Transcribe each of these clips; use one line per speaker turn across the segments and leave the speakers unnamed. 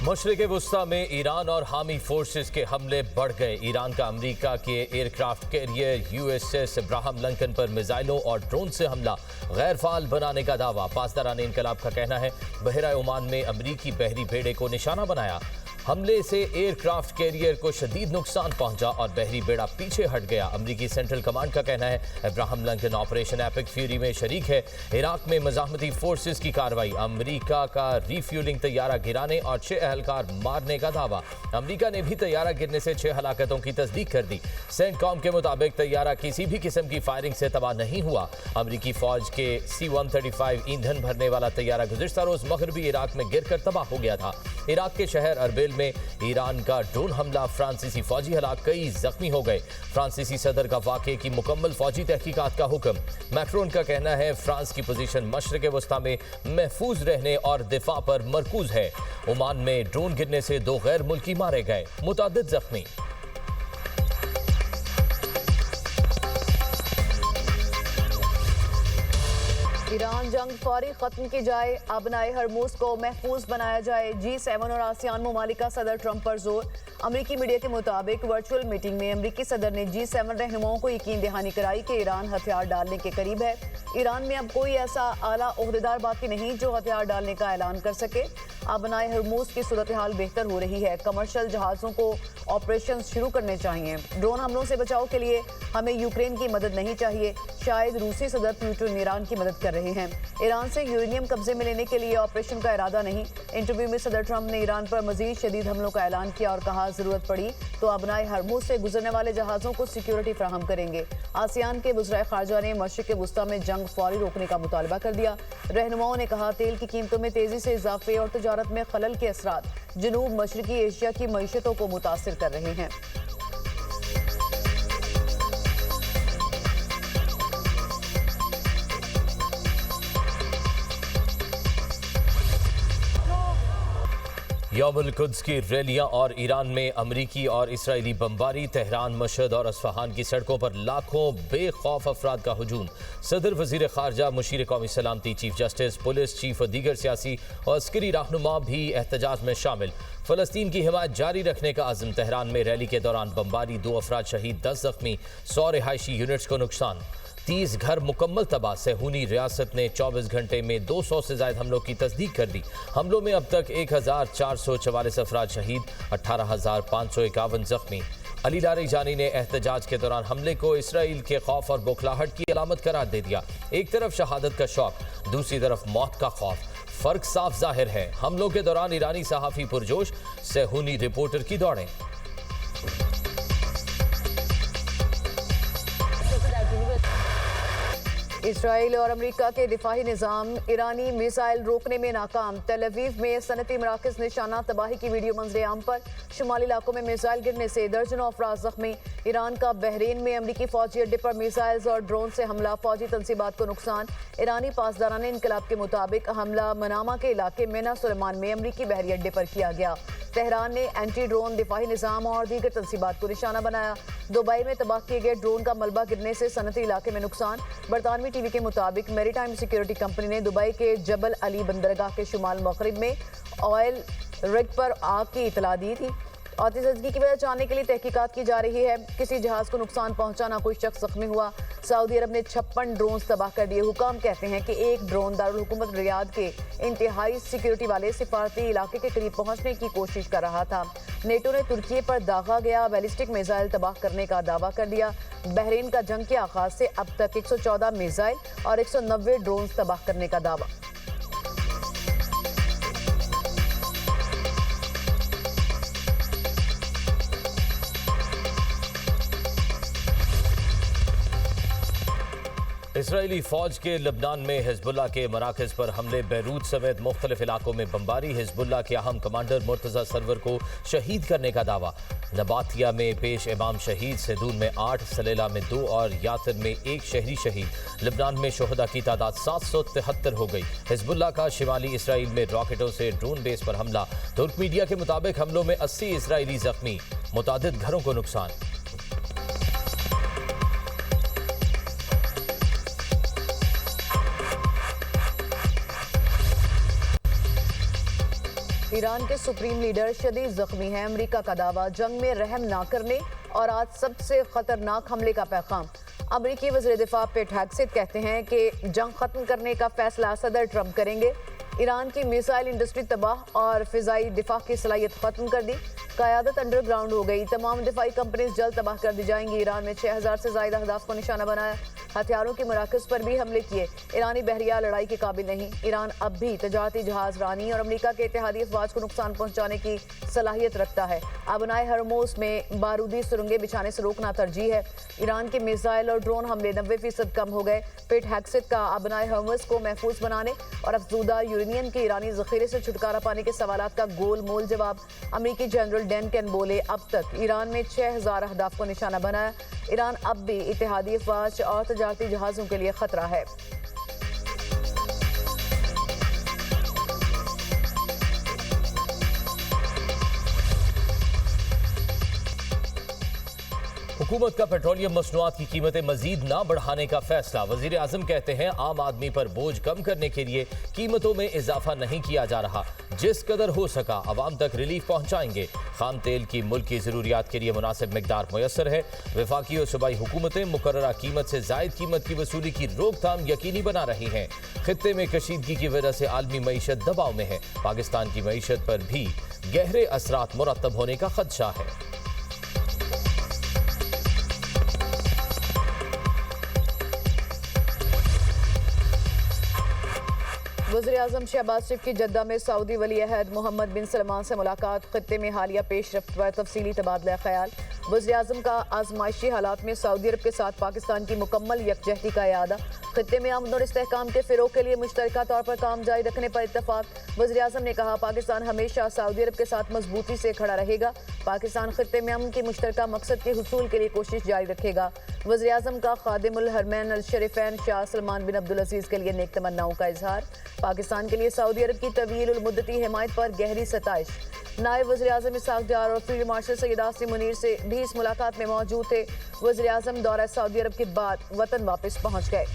मशरिक़ वुस्ता में ईरान और हामी फोर्सेस के हमले बढ़ गए। ईरान का अमेरिका के aircraft carrier USS Abraham Lincoln पर मिसाइलों और ड्रोन से हमला गैर फाल बनाने का दावा। पासदारान इनकलाब का कहना है बहरा ओमान में अमरीकी बहरी बेड़े को निशाना बनाया। हमले से एयरक्राफ्ट कैरियर को शदीद नुकसान पहुंचा और बहरी बेड़ा पीछे हट गया। अमरीकी सेंट्रल कमांड का कहना है Abraham Lincoln operation epic fury में शरीक है। इराक में मज़ाहमती फोर्सेस की कार्रवाई। अमरीका का रीफ्यूलिंग तैयारा गिराने और 6 अहलकार मारने का दावा। अमरीका ने भी तैयारा गिरने से 6 हलाकतों की तस्दीक कर दी। सेंटकॉम के मुताबिक तैयारा किसी भी किस्म की फायरिंग से तबाह नहीं हुआ। अमरीकी फौज के C-135 ईंधन भरने वाला तैयारा गुज़िश्ता रोज मगरबी इराक में गिरकर तबाह हो गया था। इराक के शहर अरबिल में ईरान का ड्रोन हमला, फ्रांसीसी फौजी हलाक, कई जख्मी हो गए। फ्रांसीसी सदर का वाक़े की मुकम्मल फौजी तहकीकात का हुक्म। मैक्रोन का कहना है फ्रांस की पोजीशन मशरिक़ वस्ता में महफूज रहने और दिफा पर मरकूज है। ओमान में ड्रोन गिरने से 2 गैर मुल्की मारे गए, मुतादिद जख्मी।
ईरान जंग फौरी खत्म की जाए, अबनाए हरमूज को महफूज बनाया जाए। G7 और आसियान ममालिक का सदर ट्रंप पर जोर। अमरीकी मीडिया के मुताबिक वर्चुअल मीटिंग में अमरीकी सदर ने G7 रहनुमाओं को यकीन दहानी कराई कि ईरान हथियार डालने के करीब है। ईरान में अब कोई ऐसा आला ओहदेदार बाकी नहीं जो हथियार डालने का ऐलान कर सके। अबनाए हरमूज की सूरत हाल बेहतर हो रही है। कमर्शियल जहाज़ों को ऑपरेशन शुरू करने चाहिए। ड्रोन हमलों से बचाव के लिए हमें यूक्रेन की मदद नहीं चाहिए। शायद रूसी सदर पुतिन ईरान की मदद कर रहे हैं। ईरान से यूरेनियम कब्जे में लेने के लिए ऑपरेशन का इरादा नहीं। इंटरव्यू में सदर ट्रंप ने ईरान पर मजीद शदीद हमलों का ऐलान किया और कहा जरूरत पड़ी तो अबनाए हरमूज से गुजरने वाले जहाज़ों को सिक्योरिटी फराहम करेंगे। आसियान के वज़ीर ख़ारजा ने मशरिक़ वुस्ता में जंग फौरी रोकने का मुतालबा कर दिया। रहनुमाओं ने कहा तेल की कीमतों में तेजी से इजाफे और तजारत में खलल के असरात जनूब मशरिकी एशिया की मईशतों को मुतासिर कर रहे हैं।
यौमुल कुद्स की रैलियां और ईरान में अमरीकी और इसराइली बमबारी। तेहरान, मशहद और असफहान की सड़कों पर लाखों बेखौफ अफराद का हुजूम। सदर, वजीर खारजा, मुशीर कौमी सलामती, चीफ जस्टिस, पुलिस चीफ और दीगर सियासी और अस्करी रहनुमा भी एहतजाज में शामिल। फ़लस्तीन की हिमायत जारी रखने का अज़्म। तेहरान में रैली के दौरान बमबारी, 2 अफराद शहीद, 10 जख्मी, 100 रिहायशी यूनिट्स को नुकसान, 30 घर मुकम्मल तबाह। सेहूनी रियासत ने 24 घंटे में 200 से ज़ायद हमलों की तस्दीक कर दी। हमलों में अब तक 1444 अफराद शहीद, 18,551 जख्मी। अली लारीजानी ने एहतजाज के दौरान हमले को इसराइल के खौफ और बौखलाहट की अलामत करार दे दिया। एक तरफ शहादत का शौक, दूसरी तरफ मौत का खौफ। फर्क साफ जाहिर है। हमलों के दौरान ईरानी सहाफ़ी पुरजोश, सेहूनी रिपोर्टर की दौड़ें।
इसराइल और अमेरिका के दिफाही निज़ाम ईरानी मिसाइल रोकने में नाकाम। तेल अवीव में सनती मराकज़ निशाना, तबाही की वीडियो मंजरे आम पर। शुमाली इलाकों में मिसाइल गिरने से दर्जनों अफराद जख्मी। ईरान का बहरीन में अमरीकी फौजी अड्डे पर मिसाइल्स और ड्रोन से हमला, फौजी तनसीबात को नुकसान। ईरानी पासदारान इनकलाब के मुताबिक हमला मनामा के इलाके मेना सुलेमान में अमरीकी बहरी अड्डे पर किया गया। तेहरान ने एंटी ड्रोन दिफाही निज़ाम और दीगर तनसीबात को निशाना बनाया। दुबई में तबाह किए गए ड्रोन का मलबा गिरने से सनती इलाके में नुकसान। बरतानवी टीवी के मुताबिक मैरीटाइम सिक्योरिटी कंपनी ने दुबई के जबल अली बंदरगाह के शुमाल मगरिब में ऑयल रिग पर आग की इतला दी थी। आतिशबाजी की वजह जानने के लिए तहकीकात की जा रही है। किसी जहाज को नुकसान पहुंचा, ना कोई शख्स जख्मी हुआ। सऊदी अरब ने 56 ड्रोन तबाह कर दिए। हुकाम कहते हैं कि एक ड्रोन दारुल हुकूमत रियाद के इंतहाई सिक्योरिटी वाले सिफारती इलाके के करीब पहुंचने की कोशिश कर रहा था। नेटो ने तुर्की पर दागा गया बैलिस्टिक मिसाइल तबाह करने का दावा कर दिया। बहरीन का जंग के आगाज से अब तक 114 मिसाइल और 190 ड्रोन तबाह करने का दावा।
इसराइली फौज के लबनान में हिजबुल्लाह के मराकज़ पर हमले, बैरूत समेत मुख्तलिफ इलाकों में बमबारी। हिजबुल्लाह के अहम कमांडर मुर्तज़ा सरवर को शहीद करने का दावा। नबातिया में पेश इमाम शहीद, सैदून में 8, सलेला में 2 और यातिर में 1 शहरी शहीद। लबनान में शोहदा की तादाद 773 हो गई। हिजबुल्लाह का शिमाली इसराइल में रॉकेटों से ड्रोन बेस पर हमला। तुर्क मीडिया के मुताबिक हमलों में 80 इसराइली जख्मी, मुतादिद घरों को नुकसान।
ईरान के सुप्रीम लीडर शदीद जख्मी है। अमेरिका का दावा, जंग में रहम ना करने और आज सबसे खतरनाक हमले का पैगाम। अमेरिकी वज़ीर दिफा पेट हेग्सेथ कहते हैं कि जंग खत्म करने का फैसला सदर ट्रंप करेंगे। ईरान की मिसाइल इंडस्ट्री तबाह और फिजाई दिफा की सलाहियत खत्म कर दी। क़यादत अंडरग्राउंड हो गई। तमाम दिफाई कंपनीज जल्द तबाह कर दी जाएंगी। ईरान में 6000 से ज़ायद अहदाफ को निशाना बनाया। हथियारों के मराकज़ पर भी हमले किए। ईरानी बहरिया लड़ाई के काबिल नहीं। ईरान अब भी तजारती जहाज रानी और अमेरिका के इत्तेहादी अफवाज को नुकसान पहुंचाने की सलाहियत रखता है। अबनाए हरमोस में बारूदी सुरंगें बिछाने से रोकना तरजीह है। ईरान के मिसाइल और ड्रोन हमले 90% कम हो गए। पेट हेग्सेथ का अबनाए हरमोस को महफूज बनाने और अफजूदा यूरेनियम के ईरानी जखीरे से छुटकारा पाने के सवालात का गोल मोल जवाब। अमेरिकी जनरल डेनकन बोले, अब तक ईरान में 6000 अहदाफ को निशाना बनाया। ईरान अब भी इत्तेहादी अफवाज और तजारती जहाज़ों के लिए खतरा है।
हुकूमत का पेट्रोलियम मसनूआत की कीमतें मजीद ना बढ़ाने का फैसला। वजीर आजम कहते हैं, आम आदमी पर बोझ कम करने के लिए कीमतों में इजाफा नहीं किया जा रहा। जिस कदर हो सका आवाम तक रिलीफ पहुंचाएंगे। खाम तेल की मुल्क की जरूरियात के लिए मुनासिब मिकदार मुयसर है। वफाकी और सूबाई हुकूमतें मुकर्ररा कीमत से जायद कीमत की वसूली की रोकथाम यकीनी बना रही हैं। खित्ते में कशीदगी की वजह से आलमी मईशत दबाव में है। पाकिस्तान की मईशत पर भी गहरे असरात मुरतब होने का खदशा है।
वज़ीर आज़म शहबाज शरीफ की जद्दा में सऊदी वली अहद मोहम्मद बिन सलमान से मुलाकात। खित्ते में हालिया पेशरफ्त पर तफसीली तबादला ख्याल। वज़ीर आज़म का आजमाइशी हालात में सऊदी अरब के साथ पाकिस्तान की मुकम्मल यकजहती का इरादा। खित्ते में अमन और इस्तेहकाम के फ़िरोग के लिए मुश्तरका तौर पर काम जारी रखने पर इत्तफाक। वज़ीर आज़म ने कहा, पाकिस्तान हमेशा सऊदी अरब के साथ मजबूती से खड़ा रहेगा। पाकिस्तान खित्ते में अमन के मुश्तरका मकसद के हुसूल के लिए कोशिश जारी रखेगा। वज़ीर आज़म का खादिमुल हरमैन अल शरीफैन शाह सलमान बिन अब्दुल अजीज़ के लिए नेक तमन्नाओं का इजहार। पाकिस्तान के लिए सऊदी अरब की तवील उल मुद्दती हिमायत पर गहरी सताइश। नायब वज़ीर आज़म इसहाक डार और फील्ड मार्शल सैयद आसिम मुनीर से भी इस मुलाकात में मौजूद थे। वज़ीर आज़म दौरा सऊदी अरब के बाद वतन वापस पहुँच गए।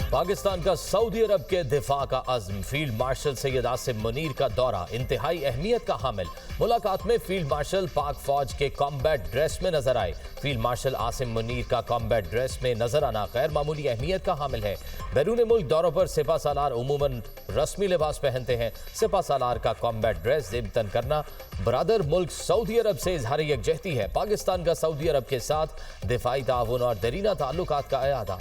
पाकिस्तान का सऊदी अरब के दिफा का अज़्म। फील्ड मार्शल सैयद आसिम मुनीर का दौरा इंतहाई अहमियत का हामिल। मुलाकात में फील्ड मार्शल पाक फौज के कॉम्बैट ड्रेस में नजर आए। फील्ड मार्शल आसिम मुनीर का कॉम्बैट ड्रेस में नजर आना गैर मामूली अहमियत का हामिल है। बैरून मुल्क दौरों पर सिपा सालार उमूमन रस्मी लिबास पहनते हैं। सिपा सालार का कॉम्बैट ड्रेस ज़िब्तन करना बरादर मुल्क सऊदी अरब से इजहार यकजहती है। पाकिस्तान का सऊदी अरब के साथ दिफाई ताउन और दरीना ताल्लुकात का इरादा।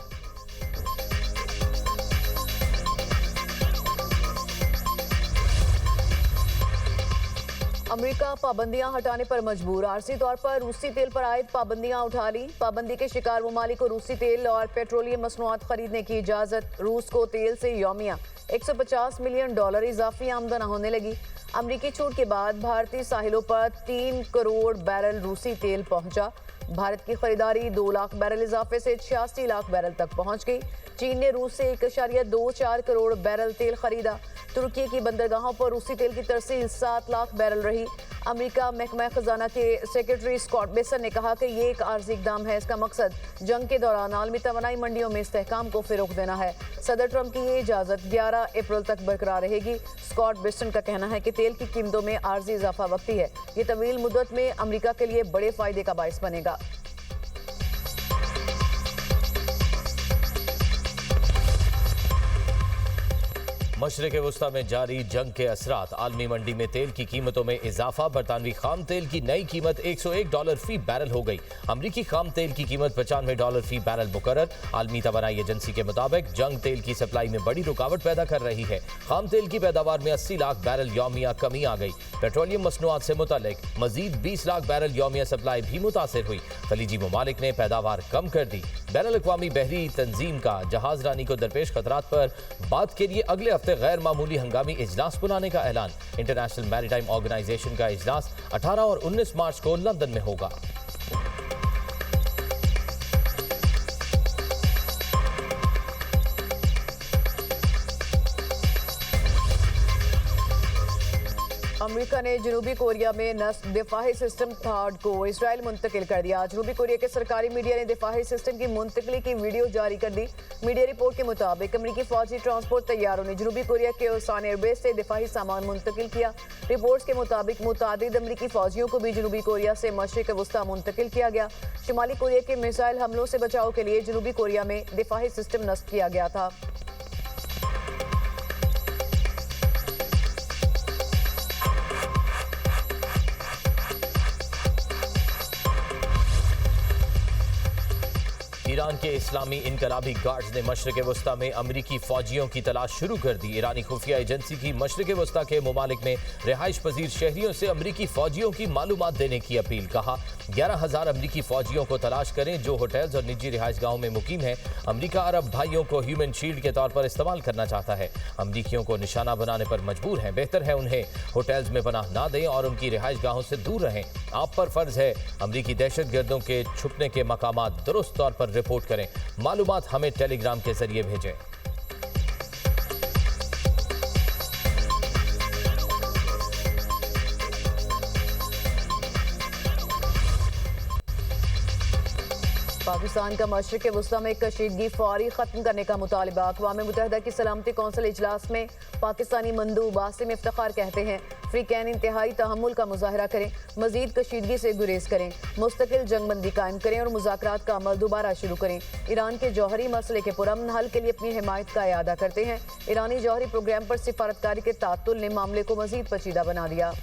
अमेरिका पाबंदियां हटाने पर मजबूर। आरसी तौर पर रूसी तेल पर आयद पाबंदियां उठा ली। पाबंदी के शिकार ममालिक को रूसी तेल और पेट्रोलियम मसनूआत खरीदने की इजाजत। रूस को तेल से यौमिया $150 मिलियन इजाफी आमदन होने लगी। अमरीकी छूट के बाद भारतीय साहिलों पर 3 करोड़ बैरल रूसी तेल पहुंचा। भारत की खरीदारी 2 लाख बैरल इजाफे से 86 लाख बैरल तक पहुंच गई। चीन ने रूस से 1.24 करोड़ बैरल तेल खरीदा। तुर्की की बंदरगाहों पर रूसी तेल की तरसील 7 लाख बैरल रही। अमेरिका महकमा खजाना के सेक्रेटरी स्कॉट बेसन ने कहा कि ये एक आर्जी इकदाम है। इसका मकसद जंग के दौरान आलमी तवानाई मंडियों में इस्तेहकाम को फ़रोग़ देना है। सदर ट्रंप की ये इजाज़त 11 अप्रैल तक बरकरार रहेगी। स्कॉट बेसन का कहना है कि तेल की कीमतों में आर्जी इजाफा वक्ती है। ये तवील मुद्दत में अमेरिका के लिए बड़े फ़ायदे का बाइस बनेगा।
मशरिक़ वस्ता में जारी जंग के असरात। आलमी मंडी में तेल की कीमतों में इजाफा। बरतानवी खाम तेल की नई कीमत $101 फी बैरल हो गई। अमरीकी खाम तेल की कीमत $95 फी बैरल मुकर्रर। आलमी तवानाई एजेंसी के मुताबिक जंग तेल की सप्लाई में बड़ी रुकावट पैदा कर रही है। खाम तेल की पैदावार में 80 लाख बैरल यौमिया कमी आ गई। पेट्रोलियम मसनूआत से मुतल्लिक मजीद 20 लाख बैरल यौमिया सप्लाई भी मुतासिर हुई। खलीजी ममालिक ने पैदावार कम कर दी। बैनुल अक़वामी बहरी तंजीम का जहाज रानी को दरपेश खतरात पर बात के लिए अगले हफ्ते गैर मामूली हंगामी इजलास बुलाने का ऐलान। इंटरनेशनल मैरीटाइम ऑर्गेनाइजेशन का इजलास 18 और 19 मार्च को लंदन में होगा।
अमेरिका ने जनूबी कोरिया में नस्ब दिफाही सिस्टम थाड को इसराइल मुंतकिल कर दिया। जनूबी कोरिया के सरकारी मीडिया ने दिफाही सिस्टम की मुंतकली की वीडियो जारी कर दी। मीडिया रिपोर्ट के मुताबिक अमेरिकी फौजी ट्रांसपोर्ट तैयारों ने जनूबी कोरिया के ओसान एयरबेस से दिफाही सामान मुंतकिल किया। रिपोर्ट्स के मुताबिक मुतादिद अमेरिकी फौजियों को भी जनूबी कोरिया से मशरिक वस्ता मुंतकिल किया गया। शुमाली कोरिया के मिसाइल हमलों से बचाव के लिए जनूबी कोरिया में दिफाही सिस्टम नस्ब किया गया था।
ईरान के इस्लामी इनकलाबी गार्ड्स ने मशरिक वस्ता में अमरीकी फौजियों की तलाश शुरू कर दी। ईरानी खुफिया एजेंसी की मशरिक वस्ता के ममालिक में रिहाइश पजीर शहरियों से अमरीकी फौजियों की मालूमात देने की अपील। कहा 11,000 अमरीकी फौजियों को तलाश करें जो होटल्स और निजी रिहाइश गाहों में मुकीम हैं। अमरीका अरब भाइयों को ह्यूमन शील्ड के तौर पर इस्तेमाल करना चाहता है। अमरीकियों को निशाना बनाने पर मजबूर हैं। बेहतर है उन्हें होटल्स में पनाह ना दें और उनकी रिहाइश गाहों से दूर रहें। आप पर फर्ज है अमरीकी दहशतगर्दों के छुपने के मकामात दुरुस्त तौर पर रिपोर्ट करें। मालूमात हमें टेलीग्राम के जरिए भेजें।
पाकिस्तान का मशरिक वस्ता में कशीदगी फौरी खत्म करने का मुतालबा। अक़वाम मुत्तहिदा की सलामती कौंसिल इजलास में पाकिस्तानी मंदूब आसिम इफ्तिखार कहते हैं अफ्रीकैन इंतहाई तहम्मुल का मुजाहरा करें, मजीद कशीदगी से गुरेज करें, मुस्तकिल जंगबंदी कायम करें और मुज़ाकरात का अमल दोबारा शुरू करें। ईरान के जौहरी मसले के पुरअमन हल के लिए अपनी हिमायत का इयादा करते हैं। ईरानी जौहरी प्रोग्राम पर सिफारतकारी के तातुल ने मामले को मजीद पेचीदा बना दिया।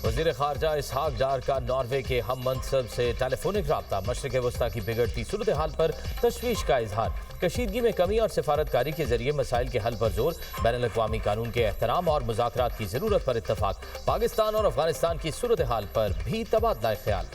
वज़ीर ख़ारजा इसहाक डार का नॉर्वे के हम मनसब से टेलीफोनिक रब्ता। मशरिक वस्ता की बिगड़ती सूरत हाल पर तशवीश का इजहार। कशीदगी में कमी और सिफारतकारी के जरिए मसाइल के हल पर जोर। बैनुल-अक़वामी कानून के एहतराम और मुज़ाकरात की ज़रूरत पर इत्तफाक। पाकिस्तान और अफगानिस्तान की सूरत हाल पर भी तबादला ख्याल।